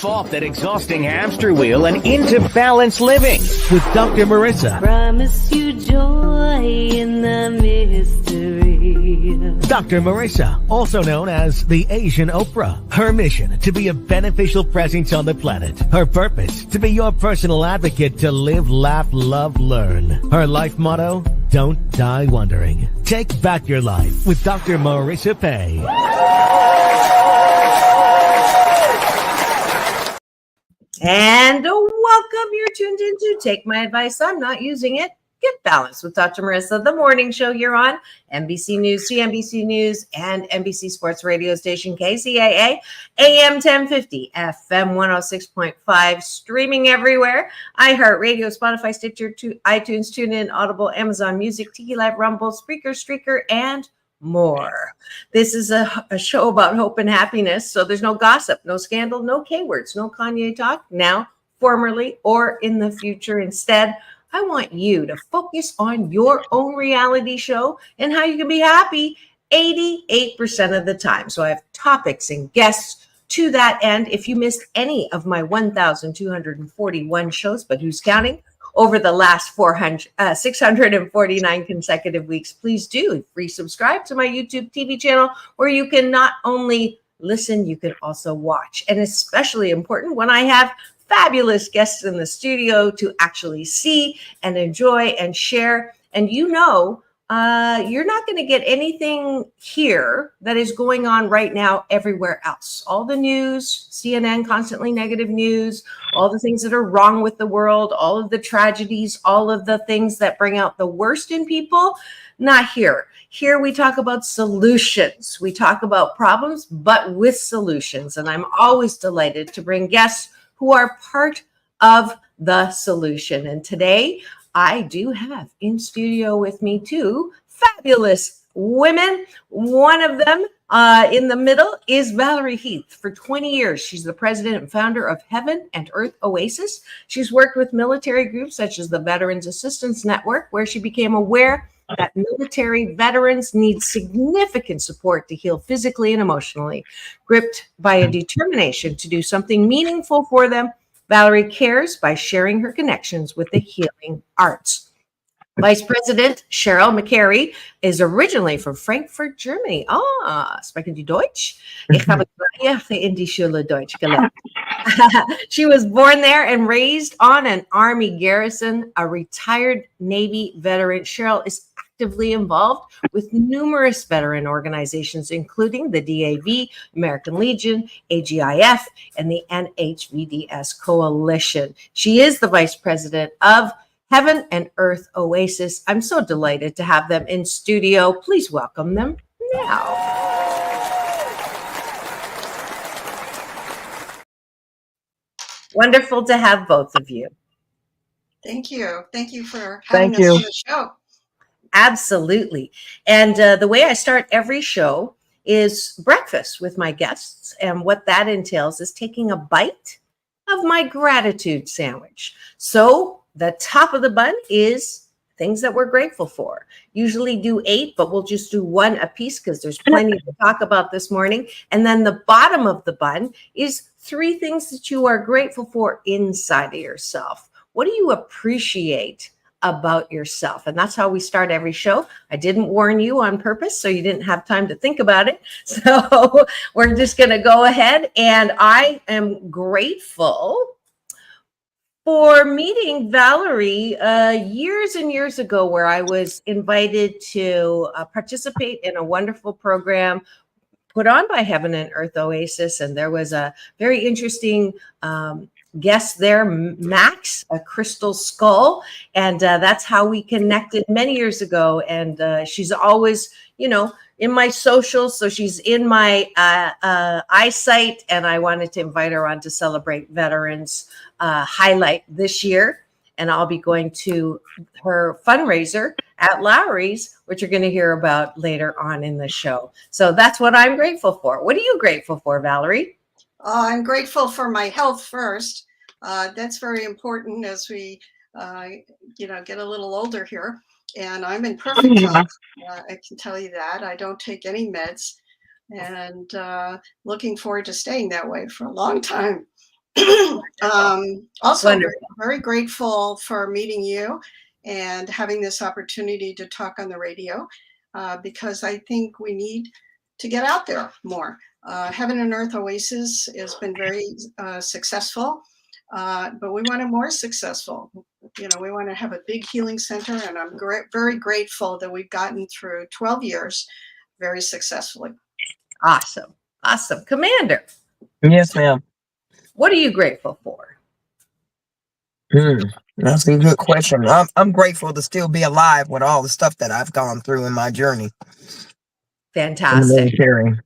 off that exhausting hamster wheel and into balanced living with Dr. Marissa. Promise you joy in the mystery. Dr. Marissa, also known as the Asian Oprah. Her mission, to be a beneficial presence on the planet. Her purpose, to be your personal advocate to live, laugh, love, learn. Her life motto, don't die wondering. Take back your life with Dr. Marissa Pay. And welcome. You're tuned into Take My Advice. I'm not using it. Get Balanced with Dr. Marissa, the morning show here on NBC News, CNBC News, and NBC Sports radio station KCAA, AM 1050, FM 106.5, streaming everywhere. iHeartRadio, Spotify, Stitcher, iTunes, TuneIn, Audible, Amazon Music, Tiki Live, Rumble, Spreaker, Streaker, and more. This is a show about hope and happiness, so there's no gossip, no scandal, no K-words, no Kanye talk, now, formerly, or in the future. Instead, I want you to focus on your own reality show and how you can be happy 88% of the time. So I have topics and guests to that end. If you missed any of my 1,241 shows, but who's counting, over the last 649 consecutive weeks, please do free subscribe to my YouTube TV channel, where you can not only listen, you can also watch. And especially important when I have fabulous guests in the studio to actually see and enjoy and share. And you're not going to get anything here that is going on right now everywhere else. All the news, CNN, constantly negative news, all the things that are wrong with the world, all of the tragedies, all of the things that bring out the worst in people, not here. Here we talk about solutions. We talk about problems, but with solutions. And I'm always delighted to bring guests who are part of the solution. And today I do have in studio with me two fabulous women. One of them in the middle is Valerie Health. For 20 years, she's the president and founder of Heaven Earth Oasis. She's worked with military groups such as the Veterans Assistance Network, where she became aware that military veterans need significant support to heal physically and emotionally. Gripped by a determination to do something meaningful for them, Valerie cares by sharing her connections with the healing arts. Vice President Shirrell McCarey is originally from Frankfurt, Germany. Sprechen Sie Deutsch? Ich habe Jahre in die Schule Deutsch gelernt. She was born there and raised on an Army Garrison, a retired Navy veteran. Shirrell is actively involved with numerous veteran organizations, including the DAV, American Legion, AGIF, and the NHVDS Coalition. She is the vice president of Heaven Earth Oasis. I'm so delighted to have them in studio. Please welcome them now. Wonderful to have both of you. Thank you. Thank you for having us on the show. Absolutely. And the way I start every show is breakfast with my guests. And what that entails is taking a bite of my gratitude sandwich. So the top of the bun is things that we're grateful for. Usually do 8, but we'll just do 1 a piece because there's plenty to talk about this morning. And then the bottom of the bun is 3 things that you are grateful for inside of yourself. What do you appreciate about yourself? And that's how we start every show. I didn't warn you on purpose, so you didn't have time to think about it. So we're just going to go ahead. And I am grateful for meeting Valerie years and years ago, where I was invited to participate in a wonderful program put on by Heaven Earth Oasis. And there was a very interesting guest there, Max, a crystal skull. And that's how we connected many years ago. And she's always, in my socials. So she's in my eyesight. And I wanted to invite her on to celebrate Veterans Highlight this year. And I'll be going to her fundraiser at Lowry's, which you're going to hear about later on in the show. So that's what I'm grateful for. What are you grateful for, Valerie? I'm grateful for my health first. That's very important as we, get a little older here. And I'm in perfect health. I can tell you that. I don't take any meds, and looking forward to staying that way for a long time. Also, Wonderful. very grateful for meeting you and having this opportunity to talk on the radio, because I think we need to get out there more. Heaven Earth Oasis has been very successful, but we want it more successful. You know, we want to have a big healing center, and I'm very grateful that we've gotten through 12 years very successfully. Awesome. Awesome. Commander, Yes, ma'am. what are you grateful for? That's a good question. I'm grateful to still be alive with all the stuff that I've gone through in my journey in the Fantastic. military.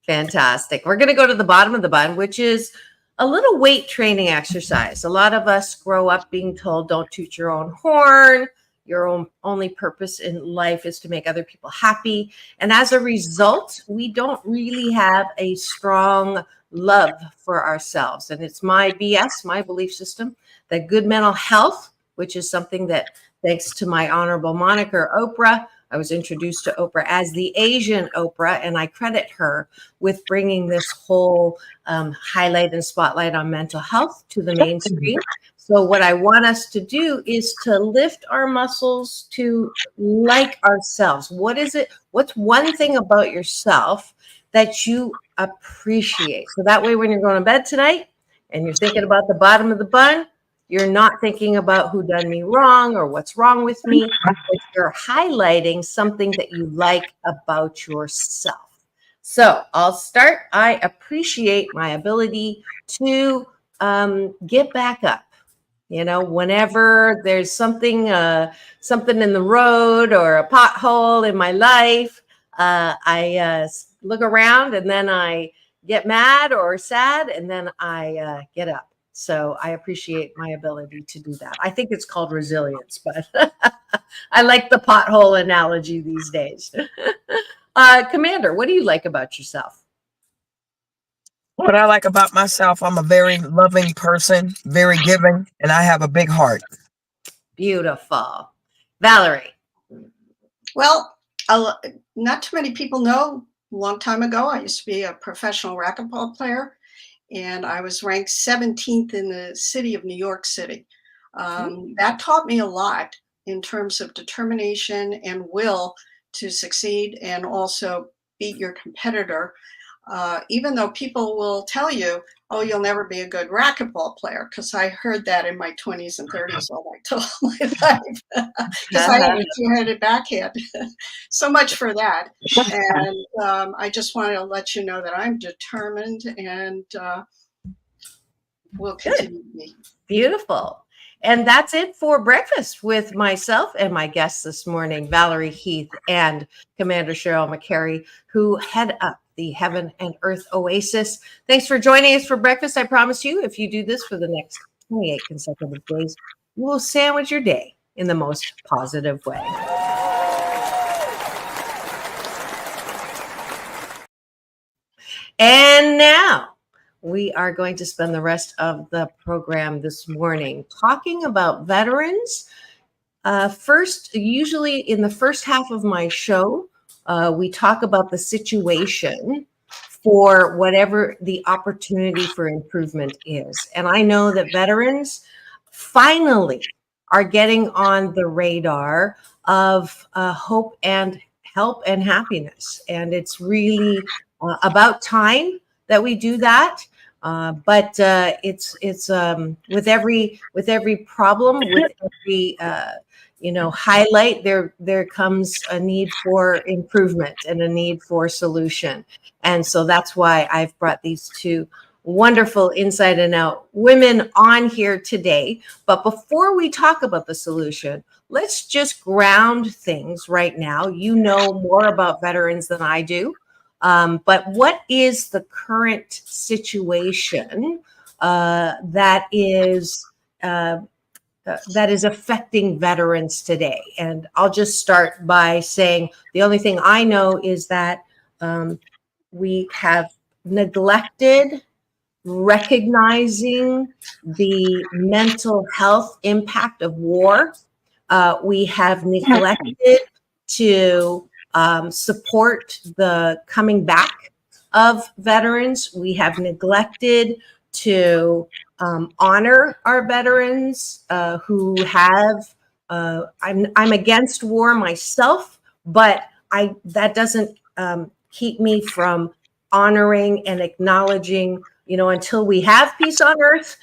Fantastic. We're going to go to the bottom of the bun, which is a little weight training exercise. A lot of us grow up being told, don't toot your own horn. Your only purpose in life is to make other people happy. And as a result, we don't really have a strong love for ourselves. And it's my BS, my belief system, that good mental health, which is something that, thanks to my honorable moniker, Oprah, I was introduced to Oprah as the Asian Oprah, and I credit her with bringing this whole highlight and spotlight on mental health to the mainstream. So what I want us to do is to lift our muscles to like ourselves. What is it? What's one thing about yourself that you appreciate? So that way, when you're going to bed tonight and you're thinking about the bottom of the bun, you're not thinking about who done me wrong or what's wrong with me, but you're highlighting something that you like about yourself. So I'll start. I appreciate my ability to get back up. You know, whenever there's something in the road or a pothole in my life, I look around and then I get mad or sad, and then I get up. So I appreciate my ability to do that. I think it's called resilience, but I like the pothole analogy these days. Commander, what do you like about yourself? What I like about myself, I'm a very loving person, very giving, and I have a big heart. Beautiful. Valerie. Well, not too many people know, a long time ago, I used to be a professional racquetball player, and I was ranked 17th in the city of New York City. That taught me a lot in terms of determination and will to succeed and also beat your competitor. Even though people will tell you, oh, you'll never be a good racquetball player, because I heard that in my 20s and 30s all my life, because I had a two-headed backhand. So much for that. And I just want to let you know that I'm determined and will continue to be. Beautiful. And that's it for breakfast with myself and my guests this morning, Valerie Health and Commander Shirrell McCarey, who head up the Heaven and Earth Oasis. Thanks for joining us for breakfast. I promise you, if you do this for the next 28 consecutive days, you will sandwich your day in the most positive way. And now we are going to spend the rest of the program this morning talking about veterans. First, usually in the first half of my show, we talk about the situation for whatever the opportunity for improvement is. And I know that veterans finally are getting on the radar of hope and help and happiness. And it's really about time that we do that. But it's with every problem, with every highlight, there comes a need for improvement and a need for solution. And so that's why I've brought these two wonderful inside and out women on here today. But before we talk about the solution, let's just ground things right now. You know more about veterans than I do. But what is the current situation that is affecting veterans today? And I'll just start by saying the only thing I know is that we have neglected recognizing the mental health impact of war. We have neglected to support the coming back of veterans. We have neglected to honor our veterans who have. I'm against war myself, but that doesn't keep me from honoring and acknowledging. Until we have peace on earth,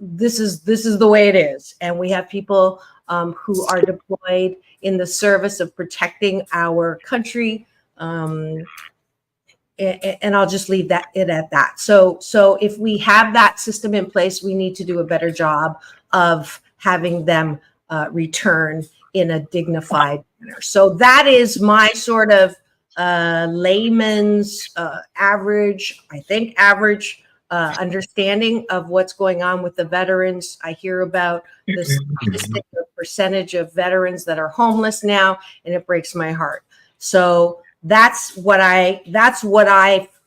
this is the way it is, and we have people who are deployed in the service of protecting our country. And I'll just leave it at that. So if we have that system in place, we need to do a better job of having them return in a dignified manner. So that is my sort of layman's average understanding of what's going on with the veterans. I hear about the statistic of percentage of veterans that are homeless now, and it breaks my heart. So that's what I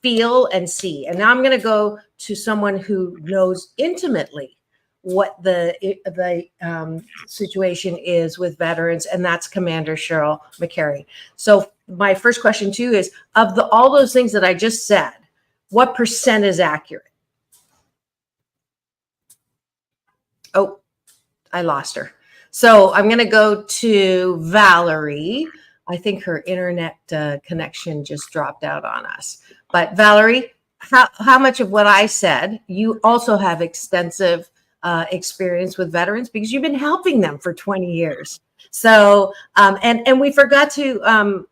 feel and see. And now I'm going to go to someone who knows intimately what the situation is with veterans, and that's Commander Shirrell McCarey. So my first question to you is, of all those things that I just said, what percent is accurate? Oh, I lost her. So I'm going to go to Valerie. I think her internet connection just dropped out on us. But Valerie, how much of what I said, you also have extensive experience with veterans because you've been helping them for 20 years. So, and we forgot to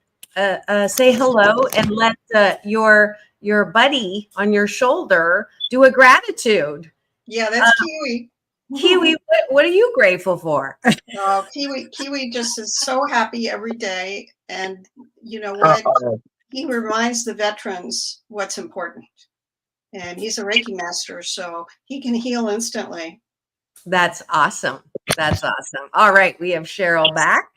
say hello and let your buddy on your shoulder do a gratitude. Yeah, that's Kiwi. Kiwi, what are you grateful for? Kiwi just is so happy every day. And you know what? He reminds the veterans what's important. And he's a Reiki master, so he can heal instantly. That's awesome. That's awesome. All right. We have Shirrell back.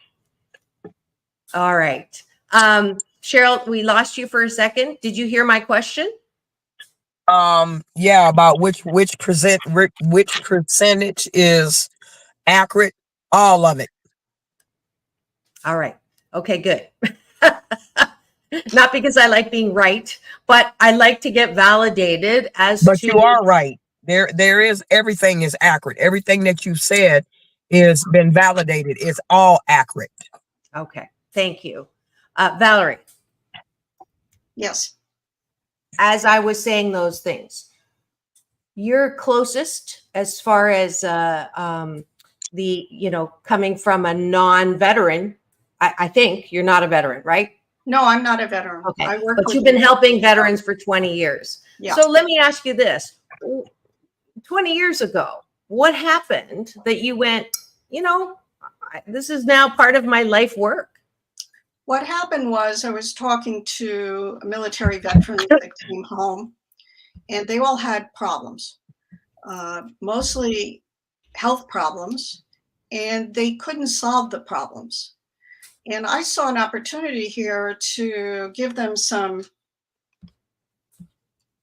All right. Shirrell, we lost you for a second. Did you hear my question? Yeah, about which percentage is accurate. All of it. All right. Okay, good. Not because I like being right, but I like to get validated But you are right. There is, everything is accurate. Everything that you said is been validated. It's all accurate. Okay. Thank you. Valerie. Yes. As I was saying those things, you're closest as far as coming from a non-veteran. I think you're not a veteran, right? No, I'm not a veteran. Okay, but you've been helping veterans for 20 years. Yeah. So let me ask you this. 20 years ago, what happened that you went, this is now part of my life work? What happened was I was talking to a military veteran that came home, and they all had problems, mostly health problems, and they couldn't solve the problems. And I saw an opportunity here to give them some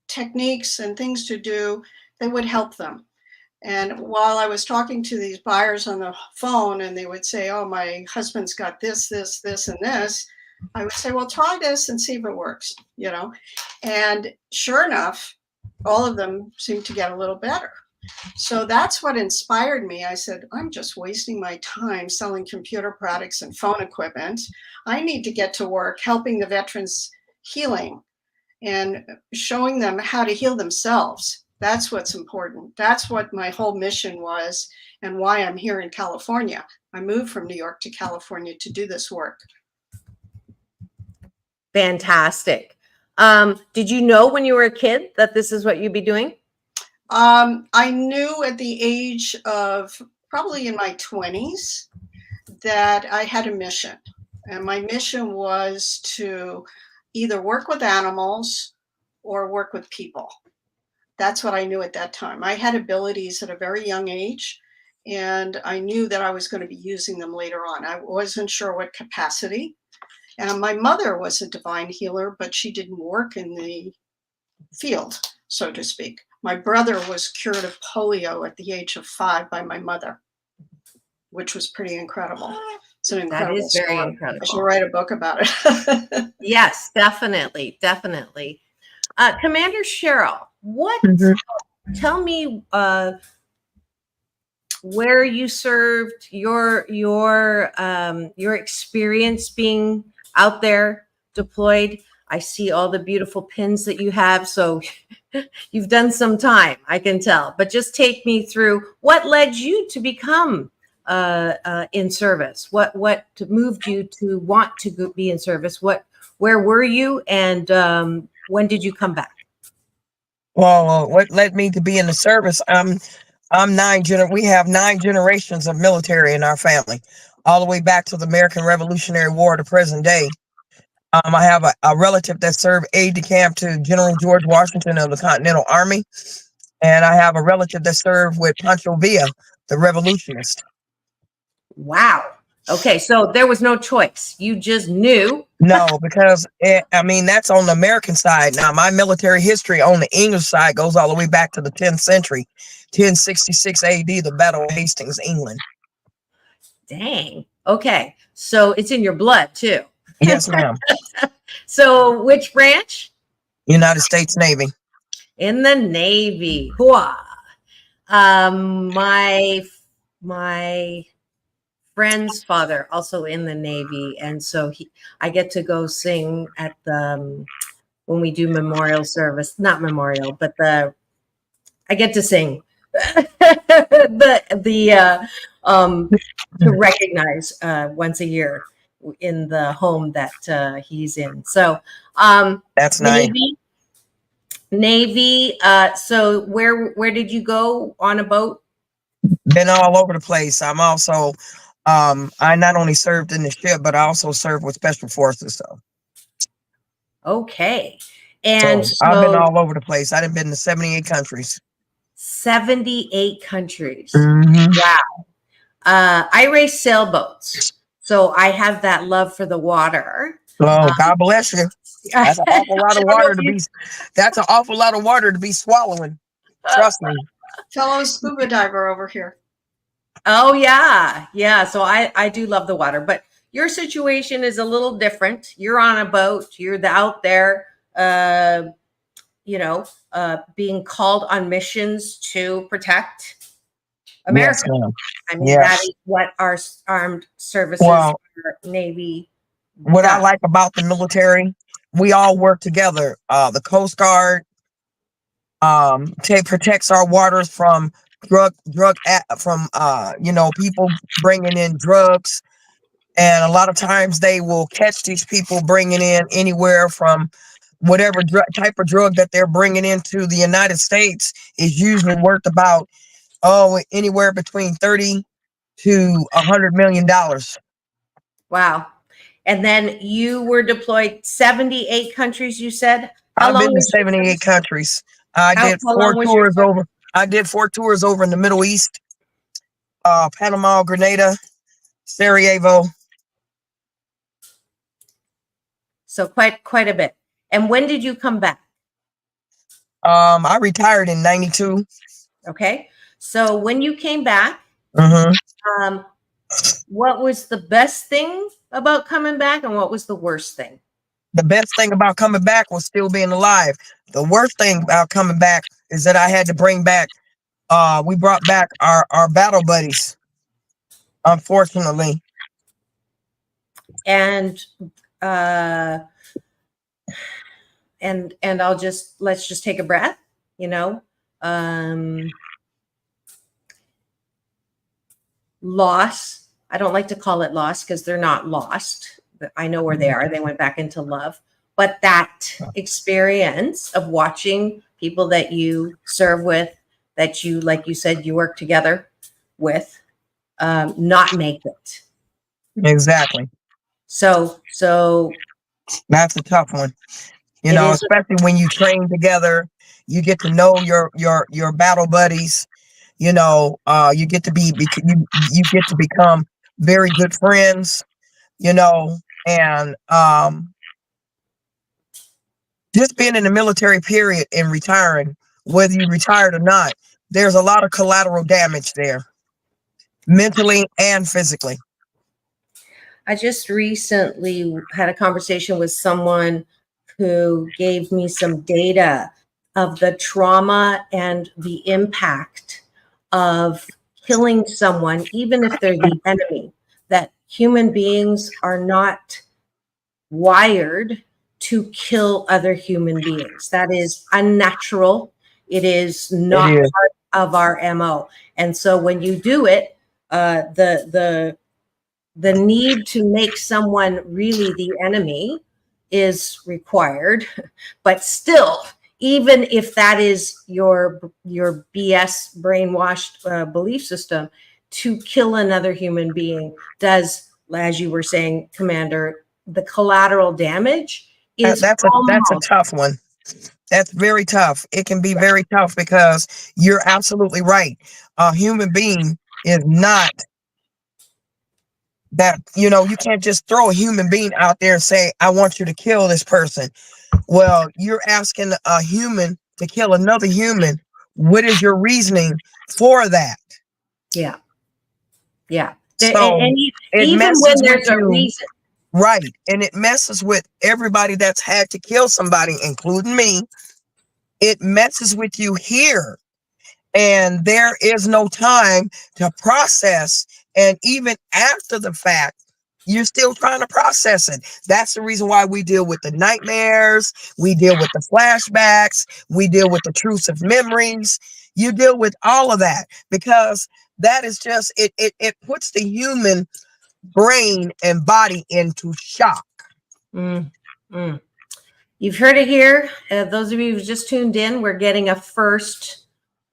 techniques and things to do that would help them. And while I was talking to these buyers on the phone, and they would say, oh, my husband's got this, this, this, and this, I would say, well, try this and see if it works, And sure enough, all of them seemed to get a little better. So that's what inspired me. I said, I'm just wasting my time selling computer products and phone equipment. I need to get to work helping the veterans healing and showing them how to heal themselves. That's what's important. That's what my whole mission was and why I'm here in California. I moved from New York to California to do this work. Fantastic. Did you know when you were a kid that this is what you'd be doing? I knew at the age of probably in my 20s that I had a mission. And my mission was to either work with animals or work with people. That's what I knew at that time. I had abilities at a very young age, and I knew that I was going to be using them later on. I wasn't sure what capacity. And my mother was a divine healer, but she didn't work in the field, so to speak. My brother was cured of polio at the age of 5 by my mother, which was pretty incredible. It's an incredible That is very story. incredible. I should write a book about it. Yes, definitely. Definitely. Commander Shirrell, what tell me where you served, your experience being out there deployed. I see all the beautiful pins that you have, so you've done some time, I can tell. But just take me through what led you to become in service. What moved you to want to be in service? Where were you, and when did you come back? Well, what led me to be in the service? We have 9 generations of military in our family, all the way back to the American Revolutionary War to present day. I have a relative that served aide de camp to General George Washington of the Continental Army, and I have a relative that served with Pancho Villa, the revolutionist. Wow. Okay, so there was no choice. You just knew. No, because that's on the American side. Now, my military history on the English side goes all the way back to the 10th century, 1066 AD, the Battle of Hastings, England. Dang. Okay, so it's in your blood too. Yes, ma'am. So which branch? United States Navy. In the Navy. Hua. My friend's father also in the Navy, and so I get to go sing at the when we do memorial service, not memorial, but I get to sing to recognize once a year in the home that he's in. So that's nice. Navy. So where did you go on a boat? Been all over the place. I'm also I not only served in the ship, but I also served with special forces. So okay. And so I've been all over the place. I've been to 78 countries. 78 countries. Mm-hmm. Wow. I race sailboats, so I have that love for the water. Oh, God bless you. That's an awful lot of water to be. That's an awful lot of water to be swallowing. Trust me. Fellow scuba diver over here. Oh yeah, yeah. So I do love the water, but your situation is a little different. You're on a boat. You're out there, being called on missions to protect America. Yes, I mean, that is what our armed services, our Navy. What I like about the military, we all work together. The Coast Guard protects our waters from people bringing in drugs, and a lot of times they will catch these people bringing in anywhere from whatever type of drug that they're bringing into the United States is usually worth about anywhere between $30 to $100 million. Wow. And then you were deployed 78 countries, you said? I've been to 78 countries. I did 4 tours over. I did 4 tours over in the Middle East, Panama, Grenada, Sarajevo. So quite a bit. And when did you come back? I retired in 92. Okay. So when you came back, what was the best thing about coming back, and what was the worst thing? The best thing about coming back was still being alive. The worst thing about coming back is that I had to bring back, we brought back our battle buddies, unfortunately. And let's just take a breath, loss. I don't like to call it loss because they're not lost. I know where they are. They went back into love. But that experience of watching people that you serve with, that you, like you said, you work together with, not make it. Exactly. So that's a tough one. Especially when you train together, you get to know your battle buddies. You get to become very good friends. And just being in the military period and retiring, whether you retired or not, there's a lot of collateral damage there, mentally and physically. I just recently had a conversation with someone who gave me some data of the trauma and the impact of killing someone, even if they're the enemy, that human beings are not wired to kill other human beings. That is unnatural. It is not part of our MO. And so when you do it, the need to make someone really the enemy is required. But still, even if that is your BS brainwashed belief system, to kill another human being does, as you were saying, Commander, the collateral damage is that's a tough one. That's very tough. It can be very tough because you're absolutely right. A human being is not that, you can't just throw a human being out there and say, I want you to kill this person. Well, you're asking a human to kill another human. What is your reasoning for that? Yeah. Yeah. So and it even when there's a reason. Right. And it messes with everybody that's had to kill somebody, including me. It messes with you here. And there is no time to process. And even after the fact, you're still trying to process it. That's the reason why we deal with the nightmares. We deal with the flashbacks. We deal with the intrusive memories. You deal with all of that because that is just, it puts the human brain and body into shock. You've heard it here. Those of you who just tuned in, we're getting a first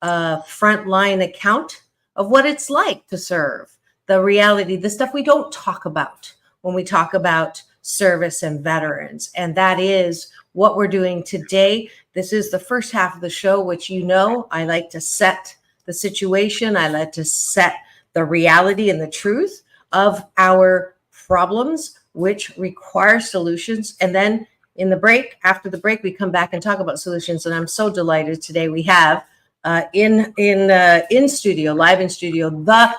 frontline account of what it's like to serve. The reality, the stuff we don't talk about when we talk about service and veterans. And that is what we're doing today. This is the first half of the show, which I like to set the situation. I like to set the reality and the truth of our problems, which require solutions. And then after the break, we come back and talk about solutions. And I'm so delighted today we have in studio, live in studio,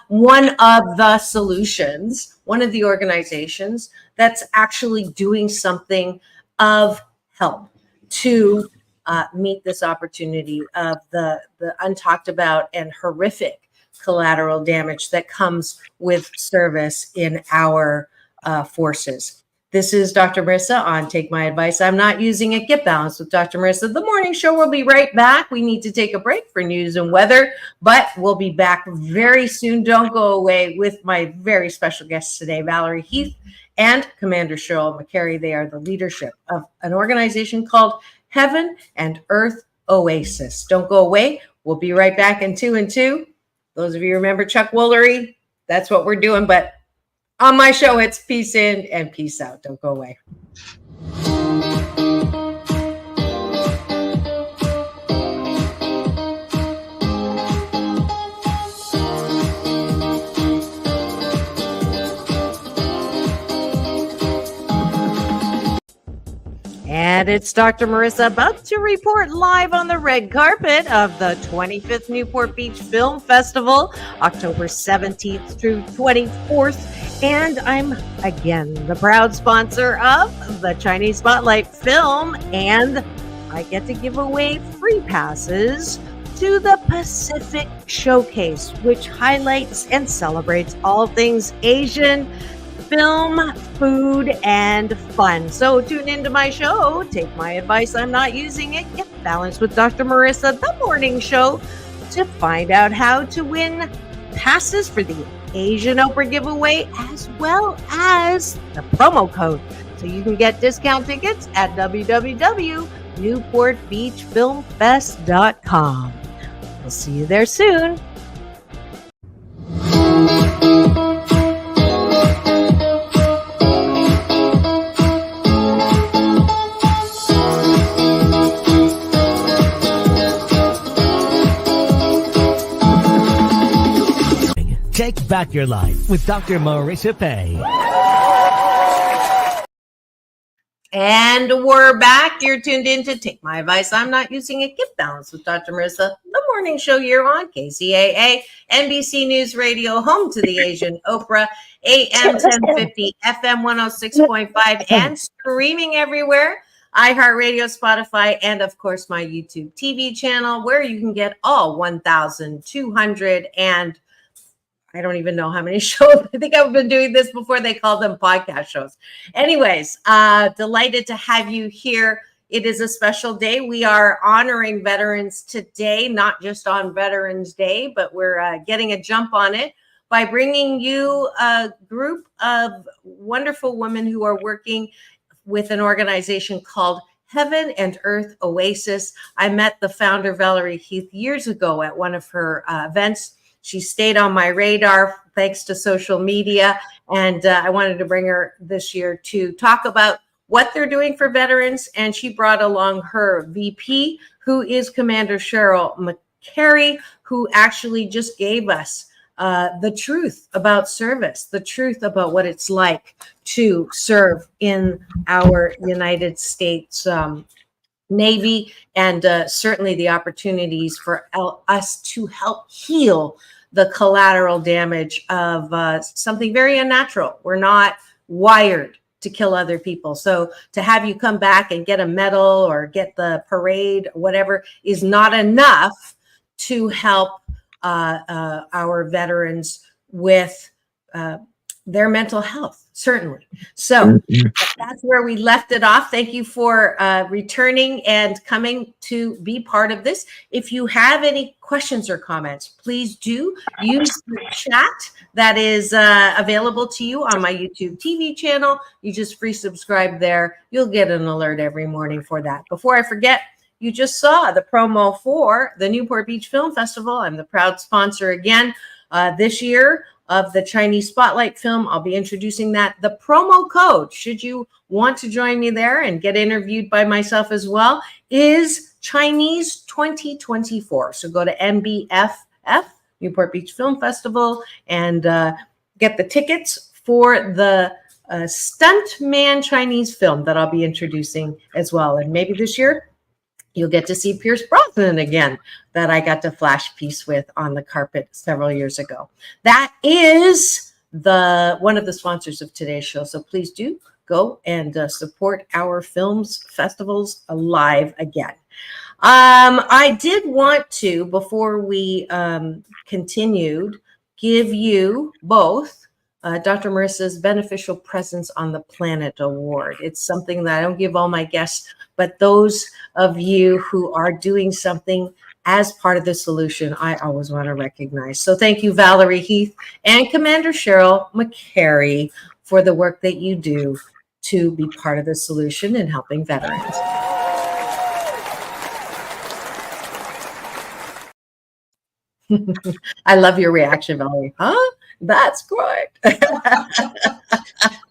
one of the solutions, one of the organizations that's actually doing something of help to meet this opportunity of the untalked about and horrific collateral damage that comes with service in our forces. This is Dr. Marissa on Take My Advice. I'm not using it. Get balanced with Dr. Marissa. The morning show will be right back. We need to take a break for news and weather, but we'll be back very soon. Don't go away with my very special guests today, Valerie Health and Commander Shirrell McCarey. They are the leadership of an organization called Heaven and Earth Oasis. Don't go away. We'll be right back in 2 and 2. Those of you remember Chuck Woolery, that's what we're doing. But on my show, it's peace in and peace out. Don't go away. And it's Dr. Marissa about to report live on the red carpet of the 25th Newport Beach Film Festival, October 17th through 24th. And I'm, again, the proud sponsor of the Chinese Spotlight film, and I get to give away free passes to the Pacific Showcase, which highlights and celebrates all things Asian film, food, and fun. So tune into my show. Take my advice. I'm not using it. Get balanced with Dr. Marissa, the morning show, to find out how to win passes for the Asian Oprah giveaway, as well as the promo code. So you can get discount tickets at www.newportbeachfilmfest.com. We'll see you there soon. Take back your life with Dr. Marissa Pay. And we're back. You're tuned in to Take My Advice. I'm not using it. Get balanced with Dr. Marissa, the morning show you're on KCAA, NBC News Radio, home to the Asian Oprah, AM 1050, FM 106.5, and streaming everywhere iHeartRadio, Spotify, and of course my YouTube TV channel, where you can get all 1,200 and I don't even know how many shows. I think I've been doing this before they called them podcast shows. Anyways, delighted to have you here. It is a special day. We are honoring veterans today, not just on Veterans Day, but we're getting a jump on it by bringing you a group of wonderful women who are working with an organization called Heaven Earth Oasis. I met the founder, Valerie Health, years ago at one of her events. She stayed on my radar thanks to social media, and I wanted to bring her this year to talk about what they're doing for veterans. And she brought along her VP, who is Commander Shirrell McCarey, who actually just gave us the truth about service, the truth about what it's like to serve in our United States Navy, and certainly the opportunities for us to help heal the collateral damage of something very unnatural. We're not wired to kill other people. So to have you come back and get a medal or get the parade or whatever is not enough to help our veterans with their mental health, certainly. So that's where we left it off. Thank you for returning and coming to be part of this. If you have any questions or comments, please do use the chat that is available to you on my YouTube TV channel. You just free subscribe there. You'll get an alert every morning for that. Before I forget, you just saw the promo for the Newport Beach Film Festival. I'm the proud sponsor again this year of the Chinese Spotlight film. I'll be introducing that. The promo code, should you want to join me there and get interviewed by myself as well, is Chinese 2024. So go to NBFF, Newport Beach Film Festival, and get the tickets for the Stuntman Chinese film that I'll be introducing as well. And maybe this year, you'll get to see Pierce Brosnan again, that I got to flash piece with on the carpet several years ago. That is one of the sponsors of today's show. So please do go and support our films festivals alive again. I did want to, before we continued, give you both Dr. Marissa's Beneficial Presence on the Planet Award. It's something that I don't give all my guests, but those of you who are doing something as part of the solution, I always want to recognize. So thank you, Valerie Health and Commander Shirrell McCarey, for the work that you do to be part of the solution in helping veterans. I love your reaction, Valerie. Huh? That's great.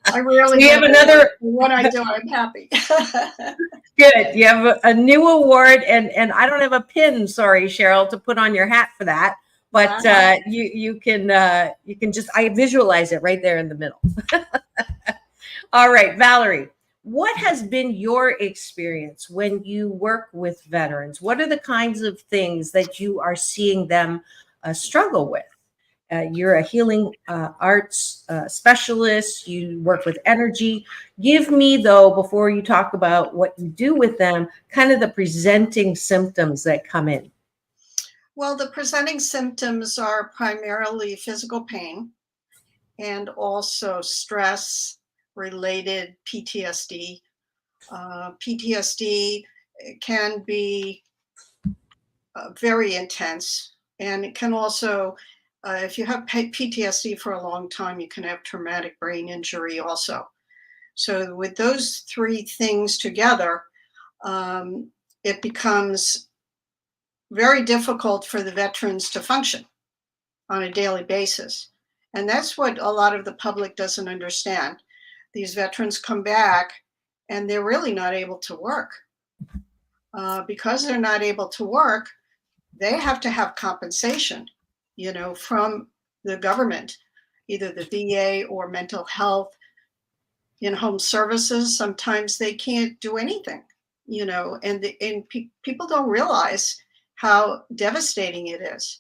I really we have another. What I do, I'm happy. Good. You have a new award, and I don't have a pin. Sorry, Shirrell, to put on your hat for that. But you can just, I visualize it right there in the middle. All right, Valerie, what has been your experience when you work with veterans? What are the kinds of things that you are seeing them struggle with? You're a healing arts specialist. You work with energy. Give me, though, before you talk about what you do with them, kind of the presenting symptoms that come in. Well, the presenting symptoms are primarily physical pain and also stress-related PTSD. PTSD can be very intense, and it can also if you have PTSD for a long time, you can have traumatic brain injury also. So with those three things together, it becomes very difficult for the veterans to function on a daily basis. And that's what a lot of the public doesn't understand. These veterans come back and they're really not able to work. Because they're not able to work, they have to have compensation, from the government, either the VA or mental health, in-home services. Sometimes they can't do anything, and people don't realize how devastating it is.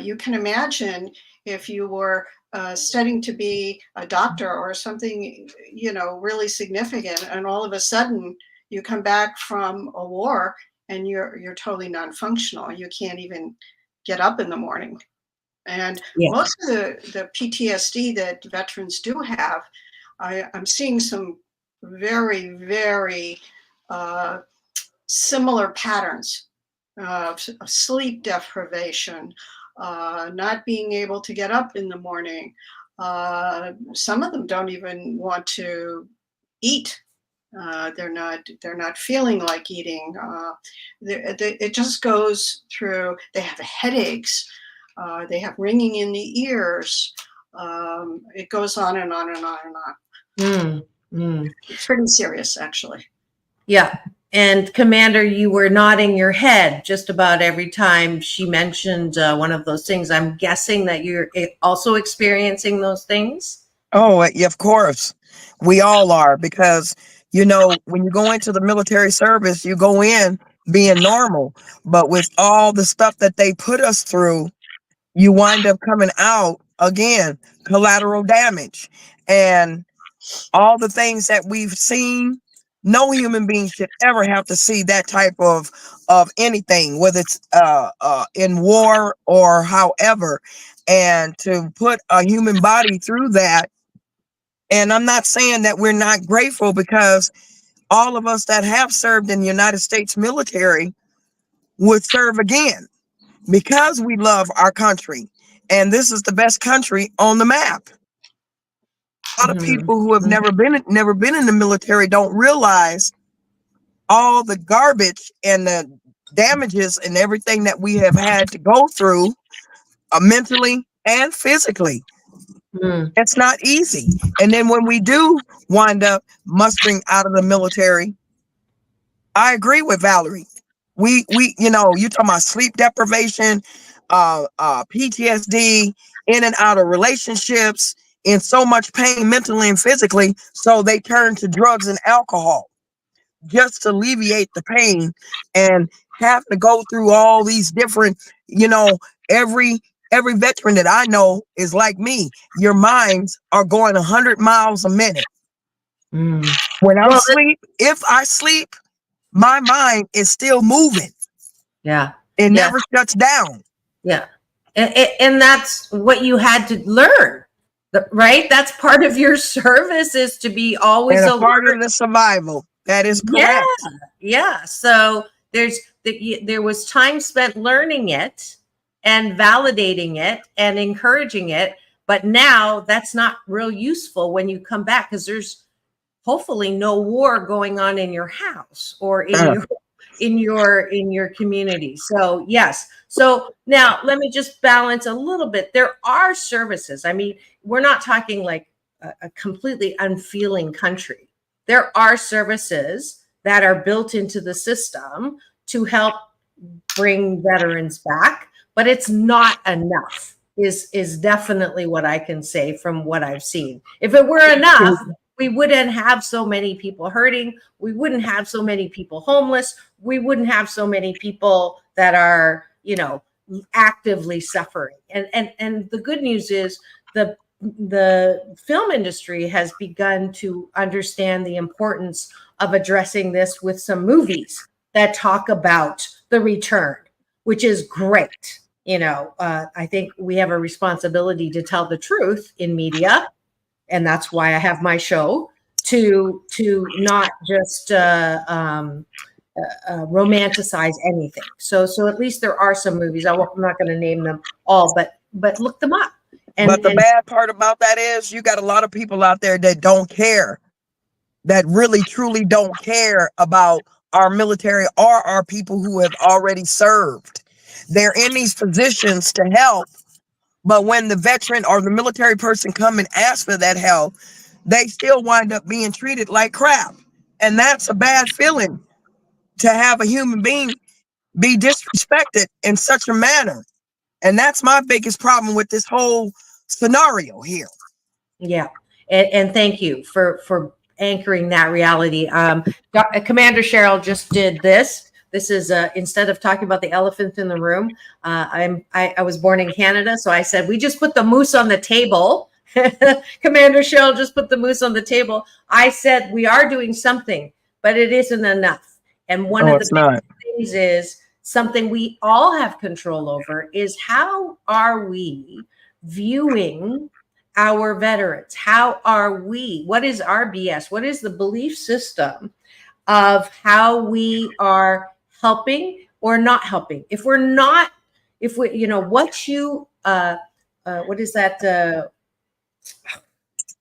You can imagine if you were studying to be a doctor or something, really significant, and all of a sudden you come back from a war and you're totally non-functional. You can't even get up in the morning. And Yeah. most of the PTSD that veterans do have, I'm seeing some very, very similar patterns of sleep deprivation, not being able to get up in the morning. Some of them don't even want to eat. They're not feeling like eating. It just goes through. They have headaches. They have ringing in the ears. It goes on and on and on and on. It's pretty serious, actually. Yeah. And Commander, you were nodding your head just about every time she mentioned one of those things. I'm guessing that you're also experiencing those things. Oh, of course. We all are, because, when you go into the military service, you go in being normal. But with all the stuff that they put us through, you wind up coming out again, collateral damage. And all the things that we've seen, no human being should ever have to see that type of anything, whether it's in war or however, and to put a human body through that. And I'm not saying that we're not grateful, because all of us that have served in the United States military would serve again, because we love our country. And this is the best country on the map. A lot of people who have never been in the military don't realize all the garbage and the damages and everything that we have had to go through, mentally and physically. It's not easy. And then when we do wind up mustering out of the military, I agree with Valerie. We you talking about sleep deprivation, PTSD, in and out of relationships, in so much pain mentally and physically, so they turn to drugs and alcohol just to alleviate the pain, and have to go through all these different, every veteran that I know is like me. Your minds are going 100 miles a minute. When I'm asleep, if I sleep, my mind is still moving. Yeah. It never shuts down. Yeah. And that's what you had to learn, right? That's part of your service, is to be always and a part of the survival. That is correct. Yeah. So there was time spent learning it and validating it and encouraging it. But now that's not real useful when you come back, because there's hopefully no war going on in your house or in your community. So yes. So now let me just balance a little bit. There are services. I mean, we're not talking like a completely unfeeling country. There are services that are built into the system to help bring veterans back, but it's not enough, is definitely what I can say from what I've seen. If it were enough, we wouldn't have so many people hurting. We wouldn't have so many people homeless. We wouldn't have so many people that are, actively suffering. And the good news is the film industry has begun to understand the importance of addressing this with some movies that talk about the return, which is great. I think we have a responsibility to tell the truth in media. And that's why I have my show, to not just romanticize anything. So at least there are some movies. I'm not going to name them all, but look them up. But the bad part about that is you got a lot of people out there that don't care, that really truly don't care about our military or our people who have already served. They're in these positions to help, but when the veteran or the military person come and ask for that help, they still wind up being treated like crap. And that's a bad feeling, to have a human being be disrespected in such a manner. And that's my biggest problem with this whole scenario here. Yeah. And thank you for anchoring that reality. Commander Shirrell just did this. This is instead of talking about the elephant in the room, I was born in Canada, so I said we just put the moose on the table. Commander Shirrell just put the moose on the table. I said we are doing something, but it isn't enough. And one No, of it's the not. things is something we all have control over is how are we viewing our veterans? How are we? What is our BS? What is the belief system of how we are helping or not helping? If we're not, if we, you know, what you, what is that?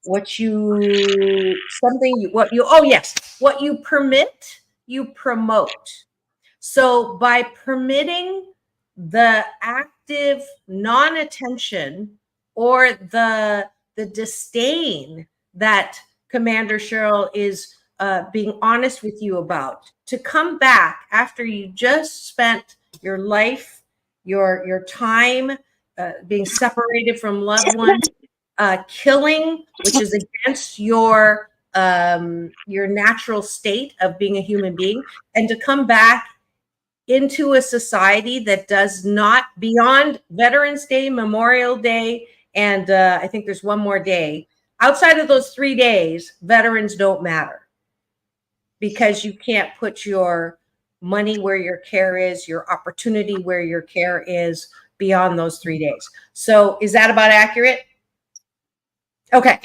What you, something you, what you, oh yes, what you permit, you promote. So by permitting the active non-attention or the disdain that Commander Shirrell is being honest with you about, to come back after you just spent your life, your time being separated from loved ones, killing, which is against your natural state of being a human being, and to come back into a society that does not, beyond Veterans Day, Memorial Day, and I think there's one more day. Outside of those 3 days, veterans don't matter because you can't put your money where your care is, your opportunity where your care is beyond those 3 days. So is that about accurate? Okay.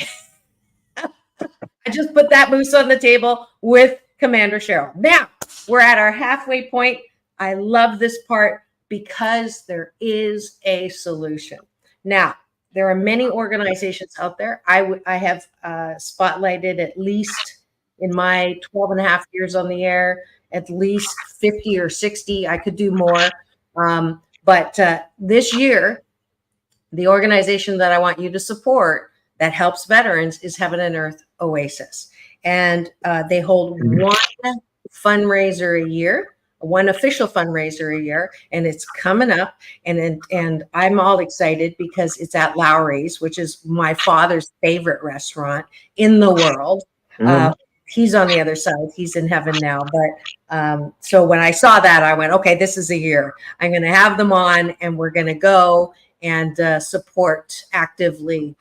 I just put that moose on the table with Commander Shirrell. Now we're at our halfway point. I love this part because there is a solution. Now, there are many organizations out there. I have spotlighted at least in my 12 and a half years on the air, at least 50 or 60. I could do more. But this year, the organization that I want you to support that helps veterans is Heaven Earth Oasis. And they hold one fundraiser a year, one official fundraiser a year, and it's coming up. And I'm all excited because it's at Lowry's, which is my father's favorite restaurant in the world. He's on the other side. He's in heaven now. But so when I saw that, I went, okay, this is a year. I'm going to have them on, and we're going to go and support actively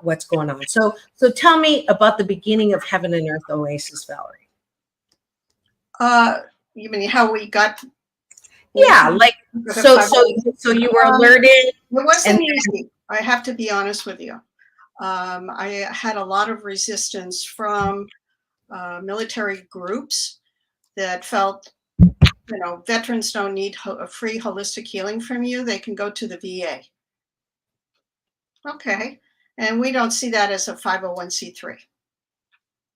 what's going on. So tell me about the beginning of Heaven and Earth Oasis, Valerie. You mean how we got? Yeah, like so you were alerted. It wasn't easy. I have to be honest with you. I had a lot of resistance from military groups that felt, you know, veterans don't need a free holistic healing from you. They can go to the VA. Okay. And we don't see that as a 501c3.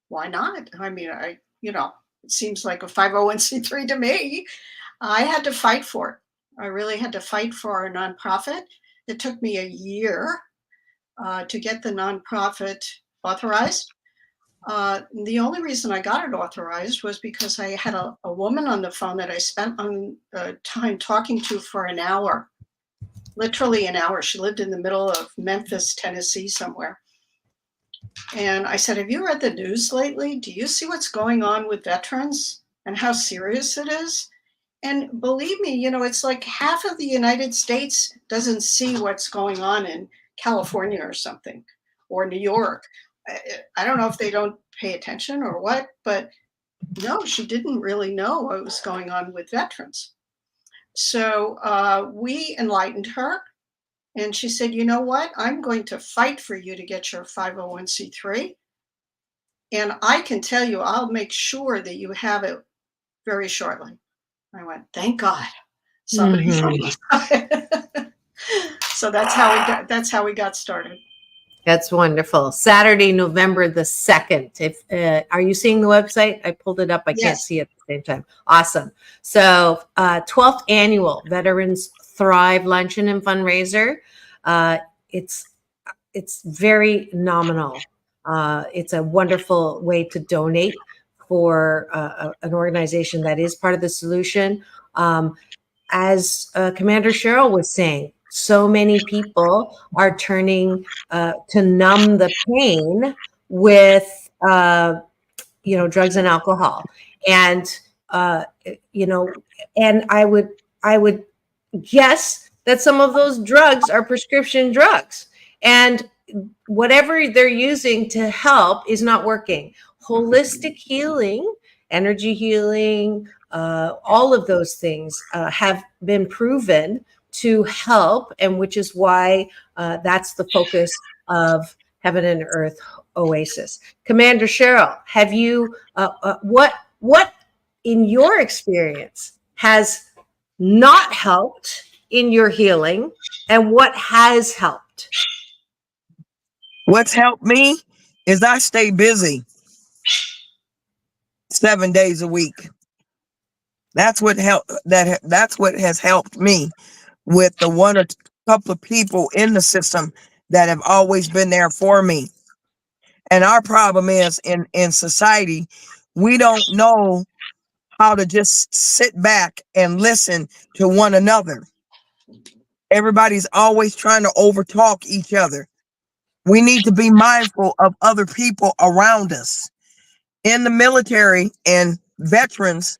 Why not? I mean, it seems like a 501c3 to me. I had to fight for it. I really had to fight for a nonprofit. It took me a year to get the nonprofit authorized. The only reason I got it authorized was because I had a woman on the phone that I spent on time talking to for an hour. Literally an hour. She lived in the middle of Memphis, Tennessee, somewhere. And I said, have you read the news lately? Do you see what's going on with veterans and how serious it is? And believe me, you know, it's like half of the United States doesn't see what's going on in California or something, or New York. I don't know if they don't pay attention or what, but no, she didn't really know what was going on with veterans. So we enlightened her, and she said, you know what? I'm going to fight for you to get your 501c3. And I can tell you, I'll make sure that you have it very shortly. I went, thank God. Somebody. So that's how we got started. That's wonderful. Saturday, November the 2nd. If are you seeing the website? I pulled it up. I can't see it at the same time. Awesome. So 12th annual Veterans Thrive Luncheon and Fundraiser. It's very nominal. It's a wonderful way to donate for an organization that is part of the solution. As Commander Shirrell was saying, so many people are turning to numb the pain with, drugs and alcohol. And, and I would guess that some of those drugs are prescription drugs, and whatever they're using to help is not working. Holistic healing energy healing, all of those things have been proven to help, and which is why that's the focus of Heaven and Earth Oasis. Commander Shirrell, have you, what in your experience has not helped in your healing, and what has helped? What's helped me is I stay busy 7 days a week. That's what helped. That's what has helped me with the one or couple of people in the system that have always been there for me. And our problem is in society, we don't know how to just sit back and listen to one another. Everybody's always trying to overtalk each other. We need to be mindful of other people around us. In the military and veterans,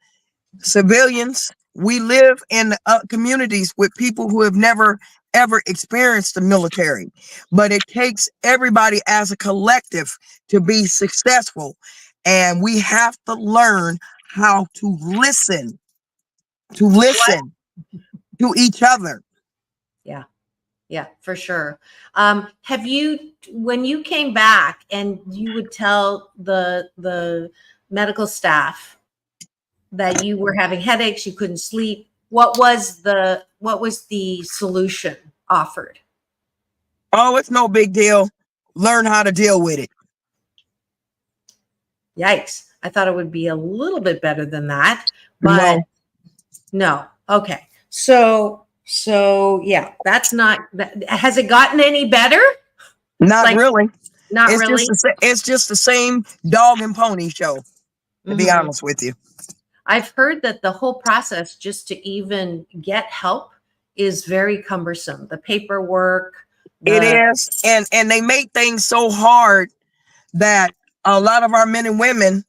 civilians, we live in communities with people who have never ever experienced the military, but it takes everybody as a collective to be successful, and we have to learn how to listen to each other. Yeah, for sure. Have you, when you came back and you would tell the medical staff that you were having headaches, you couldn't sleep, what was the solution offered? Oh, it's no big deal. Learn how to deal with it. Yikes. I thought it would be a little bit better than that, but no. Okay. So yeah, that's not, has it gotten any better? Not really. Not it's really. It's just the same dog and pony show, to be honest with you. I've heard that the whole process just to even get help is very cumbersome. The paperwork. It is. And they make things so hard that a lot of our men and women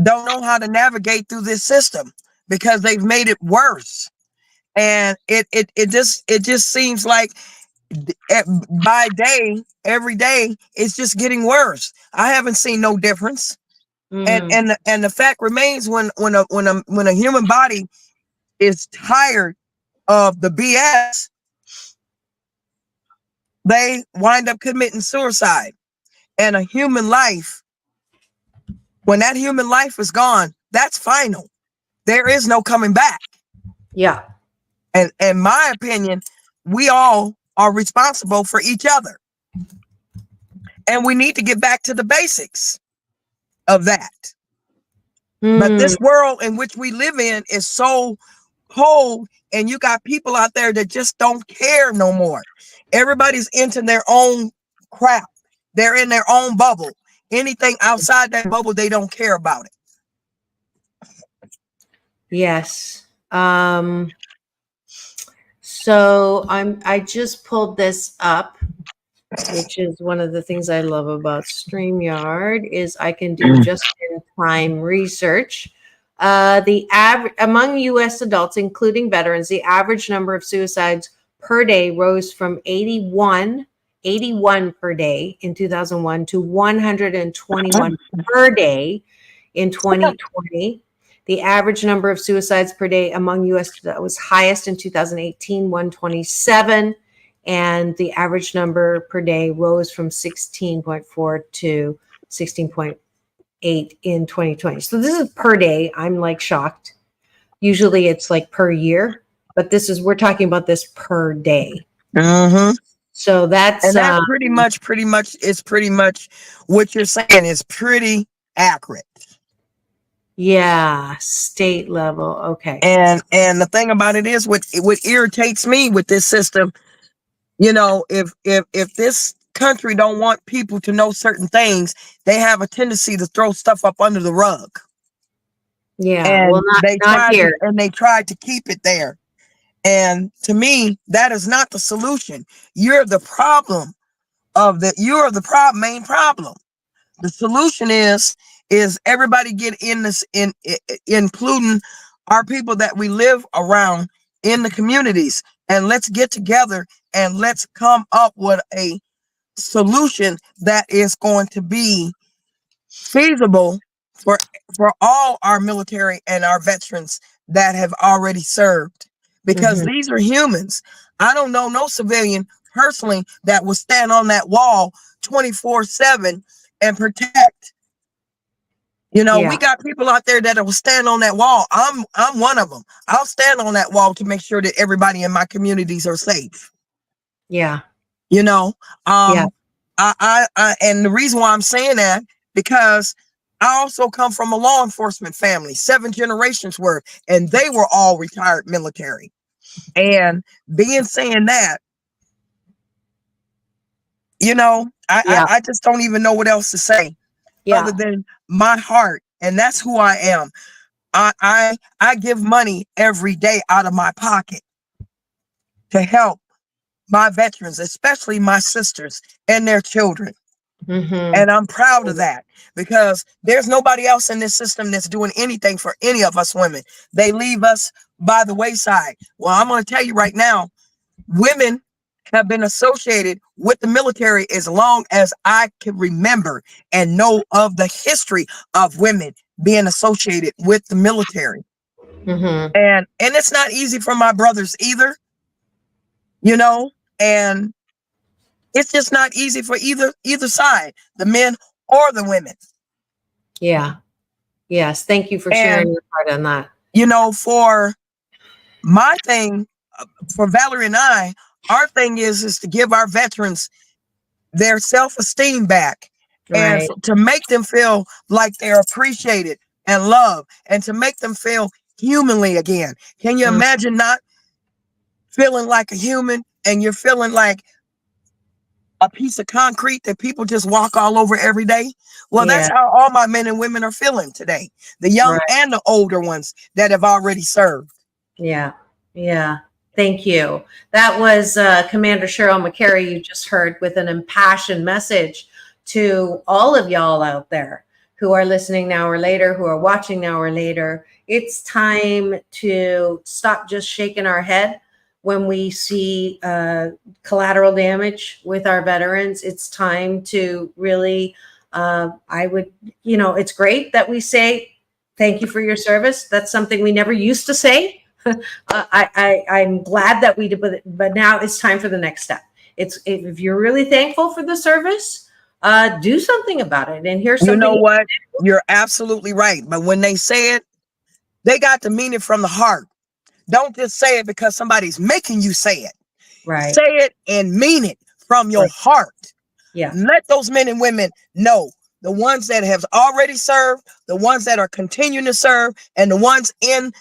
don't know how to navigate through this system because they've made it worse. And it just seems like by day, every day, it's just getting worse. I haven't seen no difference. And the fact remains, when a human body is tired of the BS, they wind up committing suicide. And a human life, when that human life is gone, that's final. There is no coming back. Yeah. And in my opinion, we all are responsible for each other. And we need to get back to the basics of that. But this world in which we live in is so cold, and you got people out there that just don't care no more. Everybody's into their own crap. They're in their own bubble. Anything outside that bubble, they don't care about it. Yes. So I just pulled this up, which is one of the things I love about StreamYard is I can do just-in-time research. The average among U.S. adults, including veterans, the average number of suicides per day rose from 81 per day in 2001 to 121 per day in 2020. The average number of suicides per day among U.S. was highest in 2018, 127. And the average number per day rose from 16.4 to 16.8 in 2020. So this is per day. I'm like shocked. Usually it's like per year, but we're talking about this per day. So that's pretty much what you're saying is pretty accurate. Yeah, state level. Okay. And the thing about it is, what irritates me with this system, you know, if this country don't want people to know certain things, they have a tendency to throw stuff up under the rug. Yeah, and well, not here. They tried to keep it there. And to me, that is not the solution. You're the problem main problem. The solution is everybody get in this, including our people that we live around in the communities, and let's get together and let's come up with a solution that is going to be feasible for all our military and our veterans that have already served, because these are humans. I don't know no civilian personally that will stand on that wall 24/7 and protect. You know, we got people out there that will stand on that wall. I'm one of them. I'll stand on that wall to make sure that everybody in my communities are safe. Yeah. You know, I and the reason why I'm saying that, because I also come from a law enforcement family, 7 generations worth, and they were all retired military. And saying that, you know, I just don't even know what else to say other than my heart. And that's who I am. I give money every day out of my pocket to help my veterans, especially my sisters and their children. And I'm proud of that, because there's nobody else in this system that's doing anything for any of us women. They leave us by the wayside. Well, I'm going to tell you right now, women have been associated with the military as long as I can remember and know of the history of women being associated with the military. And it's not easy for my brothers either, you know, and it's just not easy for either side, the men or the women. Yeah. Yes. Thank you for sharing your part on that. You know, for my thing, for Valerie and I, our thing is to give our veterans their self-esteem back, and to make them feel like they're appreciated and loved, and to make them feel humanly again. Can you imagine not feeling like a human, and you're feeling like a piece of concrete that people just walk all over every day? Well, that's how all my men and women are feeling today, the young and the older ones that have already served. Yeah. Thank you. That was Commander Shirrell McCarey you just heard, with an impassioned message to all of y'all out there who are listening now or later, who are watching now or later. It's time to stop just shaking our head when we see collateral damage with our veterans. It's time to really, it's great that we say, thank you for your service. That's something we never used to say. I'm glad that we did, but now it's time for the next step. If you're really thankful for the service, do something about it. And here's something. You know what? You're absolutely right. But when they say it, they got to mean it from the heart. Don't just say it because somebody's making you say it. Right. Say it and mean it from your heart. Yeah. Let those men and women know, the ones that have already served, the ones that are continuing to serve, and the ones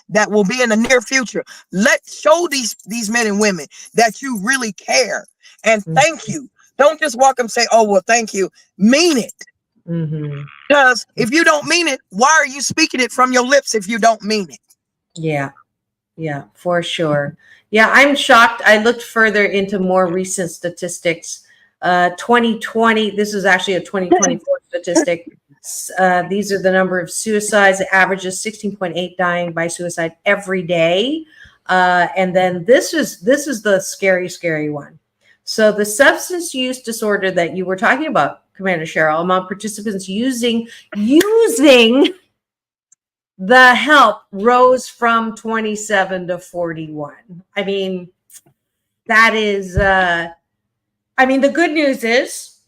that will be in the near future. Show these men and women that you really care, and thank you. Don't just walk up and say, oh, well, thank you. Mean it. Because if you don't mean it, why are you speaking it from your lips if you don't mean it? Yeah, for sure. Yeah, I'm shocked. I looked further into more recent statistics. 2020, this is actually a 2024 statistic. These are the number of suicides. The average is 16.8 dying by suicide every day. And then this is the scary one. So the substance use disorder that you were talking about, Commander Shirrell, among participants using the help rose from 27 to 41. I mean, that is, the good news is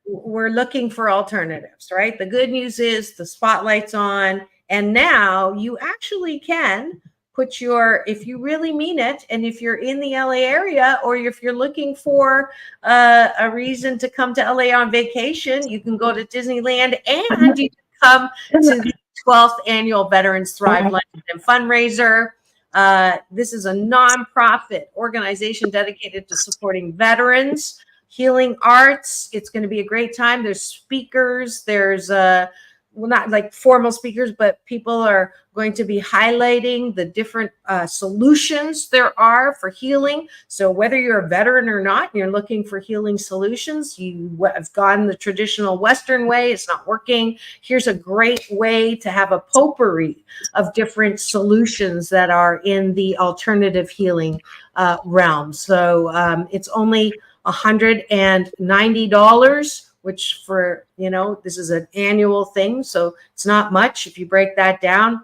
we're looking for alternatives, right? The good news is the spotlight's on, and now you actually can put if you really mean it, and if you're in the LA area, or if you're looking for a reason to come to LA on vacation, you can go to Disneyland, and you can come to the 12th annual Veterans Thrive London fundraiser. This is a nonprofit organization dedicated to supporting veterans, healing arts. It's going to be a great time. There's speakers. There's not like formal speakers, but people are going to be highlighting the different solutions there are for healing. So whether you're a veteran or not, and you're looking for healing solutions, you have gone the traditional Western way, it's not working. Here's a great way to have a potpourri of different solutions that are in the alternative healing realm. So it's only $190, which for, this is an annual thing. So it's not much. If you break that down,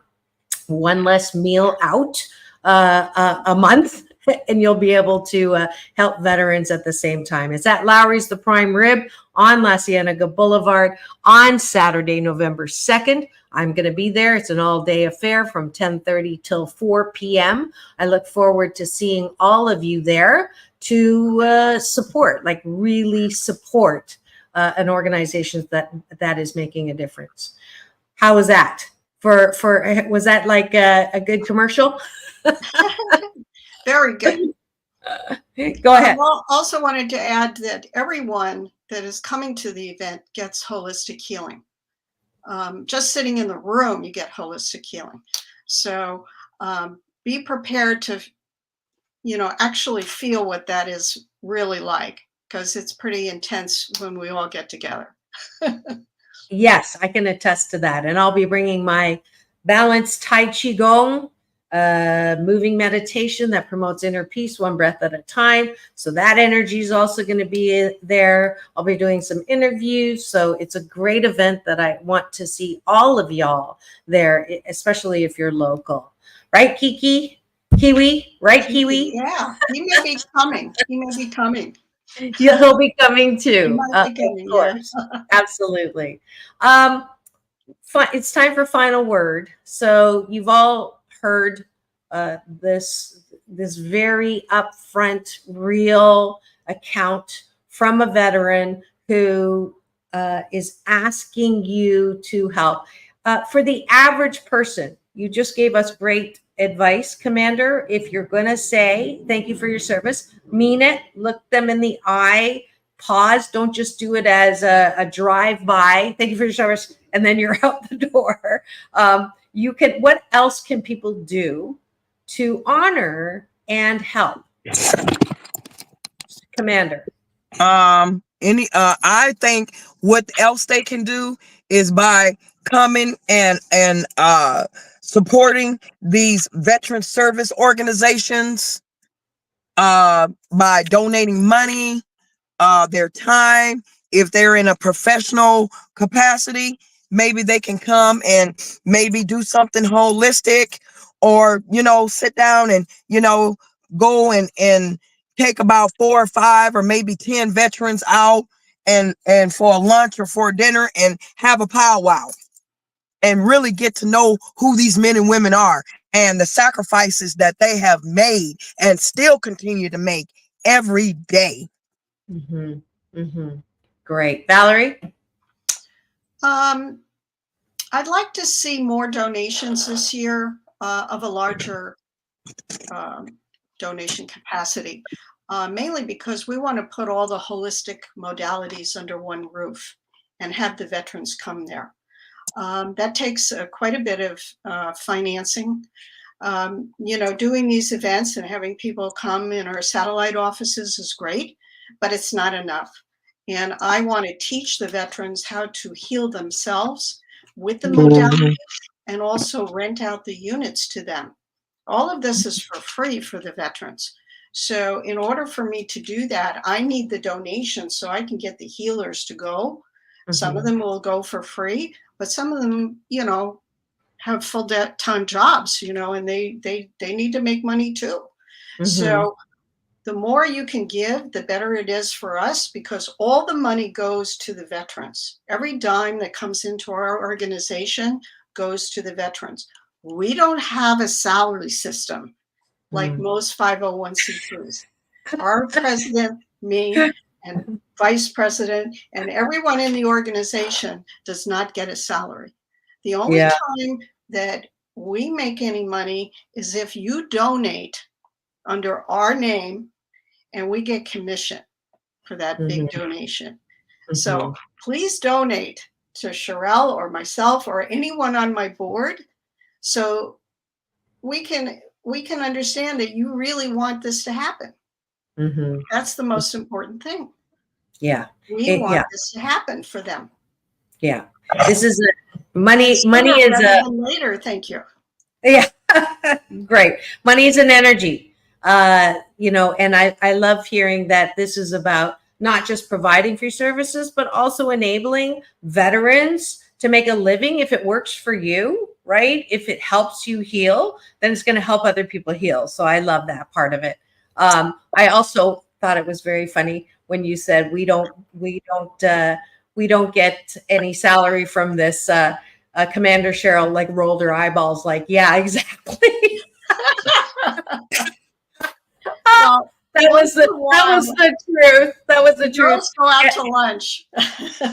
one less meal out a month, and you'll be able to help veterans at the same time. It's at Lowry's The Prime Rib on La Cienega Boulevard on Saturday, November 2nd. I'm going to be there. It's an all-day affair from 10:30 till 4 p.m. I look forward to seeing all of you there to support, like really support an organization that is making a difference. How was that? Was that like a good commercial? Very good. Go ahead. I also wanted to add that everyone that is coming to the event gets holistic healing. Just sitting in the room, you get holistic healing. So be prepared to, actually feel what that is really like, because it's pretty intense when we all get together. Yes, I can attest to that. And I'll be bringing my balanced Tai Chi Gong, moving meditation that promotes inner peace, one breath at a time. So that energy is also going to be there. I'll be doing some interviews. So it's a great event that I want to see all of y'all there, especially if you're local. Right, Kiki? Kiwi? Right, Kiwi? Yeah, he may be coming. Yeah, he'll be coming too. Of course. Yeah. Absolutely. It's time for final word. So you've all heard this very upfront, real account from a veteran who is asking you to help. For the average person, you just gave us great advice, Commander. If you're going to say thank you for your service, mean it, look them in the eye, pause. Don't just do it as a drive-by. Thank you for your service, and then you're out the door. What else can people do to honor and help? Commander. I think what else they can do is by coming and supporting these veteran service organizations by donating money, their time. If they're in a professional capacity, maybe they can come and maybe do something holistic, or, sit down and, go and take about 4 or 5 or maybe 10 veterans out and for a lunch or for dinner and have a powwow and really get to know who these men and women are and the sacrifices that they have made and still continue to make every day. Mm-hmm. Mm-hmm. Great. Valerie? I'd like to see more donations this year of a larger donation capacity, mainly because we want to put all the holistic modalities under one roof and have the veterans come there. That takes quite a bit of financing. Doing these events and having people come in our satellite offices is great, but it's not enough. And I want to teach the veterans how to heal themselves with the modality and also rent out the units to them. All of this is for free for the veterans. So in order for me to do that, I need the donations so I can get the healers to go. Mm-hmm. Some of them will go for free, but some of them, have full-time jobs, and they need to make money too. Mm-hmm. So the more you can give, the better it is for us, because all the money goes to the veterans. Every dime that comes into our organization goes to the veterans. We don't have a salary system like most 501c3s. Our president, me, and vice president, and everyone in the organization does not get a salary. The only time that we make any money is if you donate under our name, and we get commission for that big donation. Mm-hmm. So please donate to Shirrell or myself or anyone on my board, so we can understand that you really want this to happen. Mm-hmm. That's the most important thing. Yeah, we want this to happen for them. Yeah, this is money. Money is later. Thank you. Yeah, great. Money is an energy. And I love hearing that this is about not just providing free services, but also enabling veterans to make a living if it works for you, right? If it helps you heal, then it's going to help other people heal. So I love that part of it. I also thought it was very funny when you said we don't get any salary from this. Commander Shirrell like rolled her eyeballs, like, yeah, exactly. Well, that was the truth. That was the truth. Girls go out to lunch.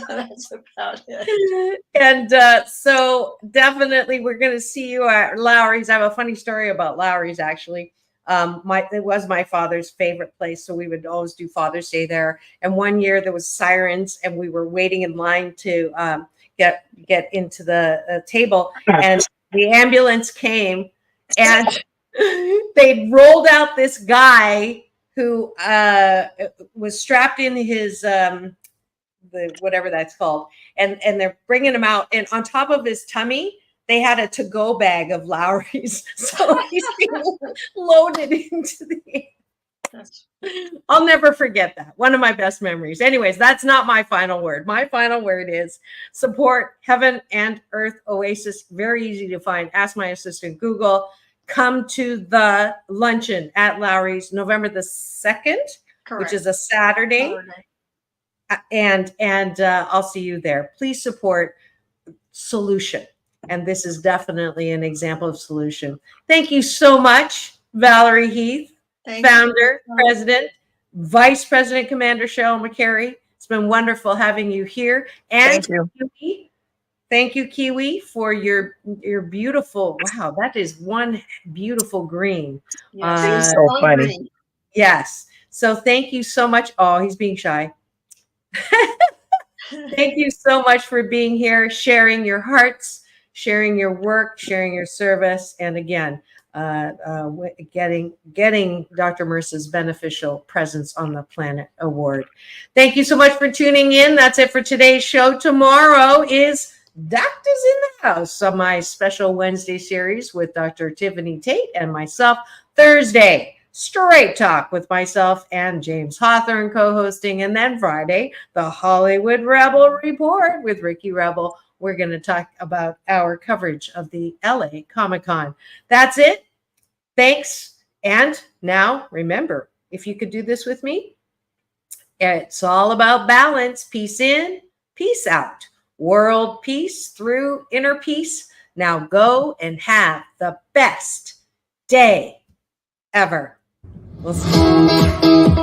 That's about it. And so definitely we're going to see you at Lowry's. I have a funny story about Lowry's, actually. It was my father's favorite place, so we would always do Father's Day there. And one year there was sirens, and we were waiting in line to get into the table, and the ambulance came, and they rolled out this guy who was strapped in his the whatever that's called, and they're bringing him out, and on top of his tummy they had a to-go bag of Lowry's, so he's being loaded into the. I'll never forget that. One of my best memories. Anyways, that's not my final word. My final word is support Heaven and Earth Oasis. Very easy to find. Ask my assistant Google. Come to the luncheon at Lowry's November the 2nd, Correct. which is a Saturday. And I'll see you there. Please support Solution. And this is definitely an example of solution. Thank you so much, Valerie Heath, founder, president, vice president, Commander Shirrell McCarey. It's been wonderful having you here. And thank you, Kiwi, for your beautiful, wow, that is one beautiful green. Yes, so funny. Green. Yes. So thank you so much. Oh, he's being shy. Thank you so much for being here, sharing your hearts, sharing your work, sharing your service, and again, getting Dr. Marissa's Beneficial Presence on the Planet Award. Thank you so much for tuning in. That's it for today's show. Tomorrow is Doctors in the House on my special Wednesday series with Dr. Tiffany Tate and myself. Thursday, Straight Talk with myself and James Hawthorne co-hosting. And then Friday, the Hollywood Rebel Report with Ricky Rebel. We're going to talk about our coverage of the LA Comic-Con. That's it. Thanks. And now remember, if you could do this with me, it's all about balance. Peace in, peace out. World peace through inner peace. Now go and have the best day ever. We'll see you.